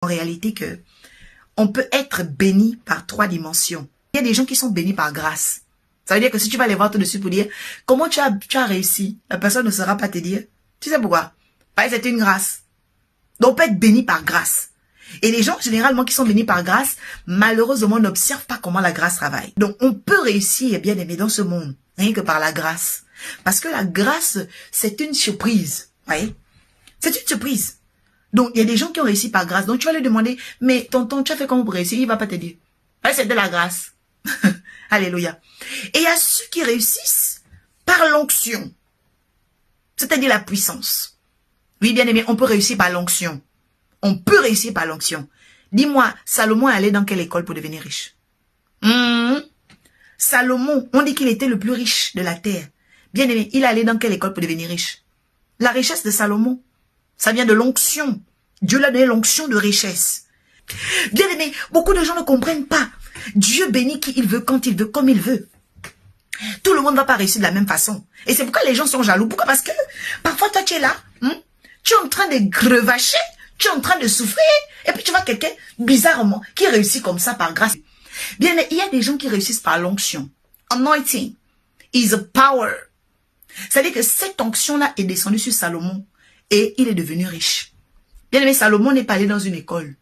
en réalité que on peut être béni par 3 dimensions. Il y a des gens qui sont bénis par grâce. Ça veut dire que si tu vas les voir tout de suite pour dire comment tu as réussi, la personne ne saura pas te dire. Tu sais pourquoi? Parce que c'est une grâce. Donc on peut être béni par grâce. Et les gens généralement qui sont bénis par grâce, malheureusement n'observent pas comment la grâce travaille. Donc on peut réussir, bien aimé, dans ce monde, rien que par la grâce. Parce que la grâce, c'est une surprise. Voyez? C'est une surprise. Donc, il y a des gens qui ont réussi par grâce. Donc, tu vas lui demander, mais tonton, tu as fait comment pour réussir? Il va pas te dire. Ouais, c'est de la grâce. Alléluia. Et il y a ceux qui réussissent par l'onction. C'est-à-dire la puissance. Oui, bien aimé, on peut réussir par l'onction. On peut réussir par l'onction. Dis-moi, Salomon est allé dans quelle école pour devenir riche? Salomon, on dit qu'il était le plus riche de la terre. Bien aimé, il est allé dans quelle école pour devenir riche? La richesse de Salomon, ça vient de l'onction. Dieu l'a donné l'onction de richesse. Bien aimé, beaucoup de gens ne comprennent pas. Dieu bénit qui il veut, quand il veut, comme il veut. Tout le monde ne va pas réussir de la même façon. Et c'est pourquoi les gens sont jaloux. Pourquoi? Parce que parfois toi tu es là, tu es en train de grevacher, tu es en train de souffrir, et puis tu vois quelqu'un bizarrement qui réussit comme ça par grâce. Bien aimé, il y a des gens qui réussissent par l'onction. Anointing is a power. C'est-à-dire que cette onction-là est descendue sur Salomon et il est devenu riche. Bien aimé, Salomon n'est pas allé dans une école.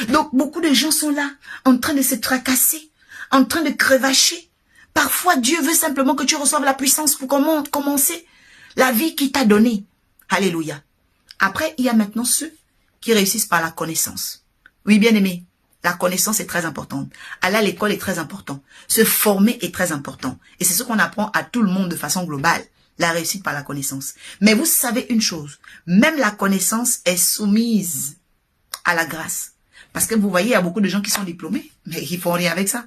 Donc, beaucoup de gens sont là, en train de se tracasser, en train de crevacher. Parfois, Dieu veut simplement que tu reçoives la puissance pour commencer la vie qu'il t'a donnée. Alléluia. Après, il y a maintenant ceux qui réussissent par la connaissance. Oui, bien aimé, la connaissance est très importante. Aller à l'école est très important. Se former est très important. Et c'est ce qu'on apprend à tout le monde de façon globale. La réussite par la connaissance. Mais vous savez une chose, même la connaissance est soumise à la grâce. Parce que vous voyez, il y a beaucoup de gens qui sont diplômés, mais ils font rien avec ça.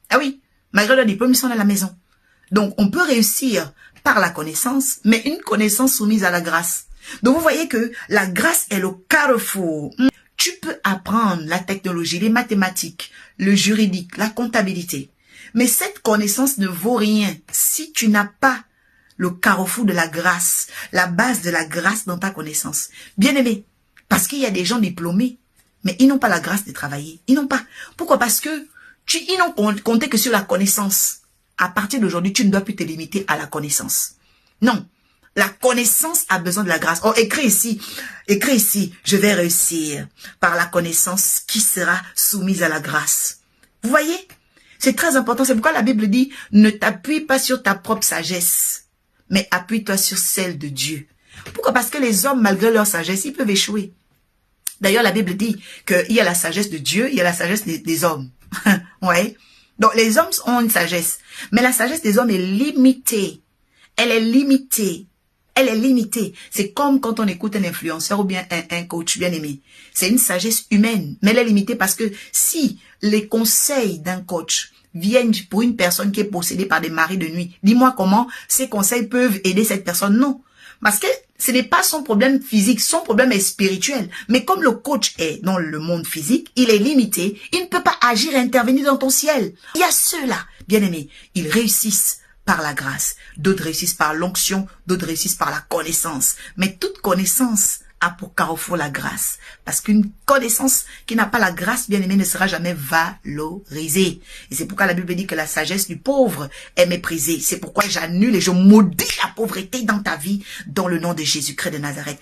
Ah oui, malgré leur diplôme, ils sont à la maison. Donc, on peut réussir par la connaissance, mais une connaissance soumise à la grâce. Donc, vous voyez que la grâce est le carrefour. Tu peux apprendre la technologie, les mathématiques, le juridique, la comptabilité. Mais cette connaissance ne vaut rien si tu n'as pas le carrefour de la grâce, la base de la grâce dans ta connaissance. Bien aimé, parce qu'il y a des gens diplômés, mais ils n'ont pas la grâce de travailler. Ils n'ont pas. Pourquoi? Parce que ils n'ont compté que sur la connaissance. À partir d'aujourd'hui, tu ne dois plus te limiter à la connaissance. Non. La connaissance a besoin de la grâce. Oh, écris ici, je vais réussir par la connaissance qui sera soumise à la grâce. Vous voyez? C'est très important. C'est pourquoi la Bible dit, ne t'appuie pas sur ta propre sagesse, mais appuie-toi sur celle de Dieu. Pourquoi? Parce que les hommes, malgré leur sagesse, ils peuvent échouer. D'ailleurs, la Bible dit qu'il y a la sagesse de Dieu, il y a la sagesse des hommes. Ouais. Donc, les hommes ont une sagesse. Mais la sagesse des hommes est limitée. Elle est limitée. Elle est limitée. C'est comme quand on écoute un influenceur ou bien un coach bien aimé. C'est une sagesse humaine. Mais elle est limitée parce que si les conseils d'un coach viennent pour une personne qui est possédée par des maris de nuit, dis-moi comment ces conseils peuvent aider cette personne. Non. Parce que ce n'est pas son problème physique, son problème est spirituel. Mais comme le coach est dans le monde physique, il est limité, il ne peut pas agir et intervenir dans ton ciel. Il y a ceux-là, bien aimés, ils réussissent par la grâce, d'autres réussissent par l'onction, d'autres réussissent par la connaissance. Mais toute connaissance a pour carrefour la grâce. Parce qu'une connaissance qui n'a pas la grâce, bien aimée, ne sera jamais valorisée. Et c'est pourquoi la Bible dit que la sagesse du pauvre est méprisée. C'est pourquoi j'annule et je maudis la pauvreté dans ta vie, dans le nom de Jésus-Christ de Nazareth.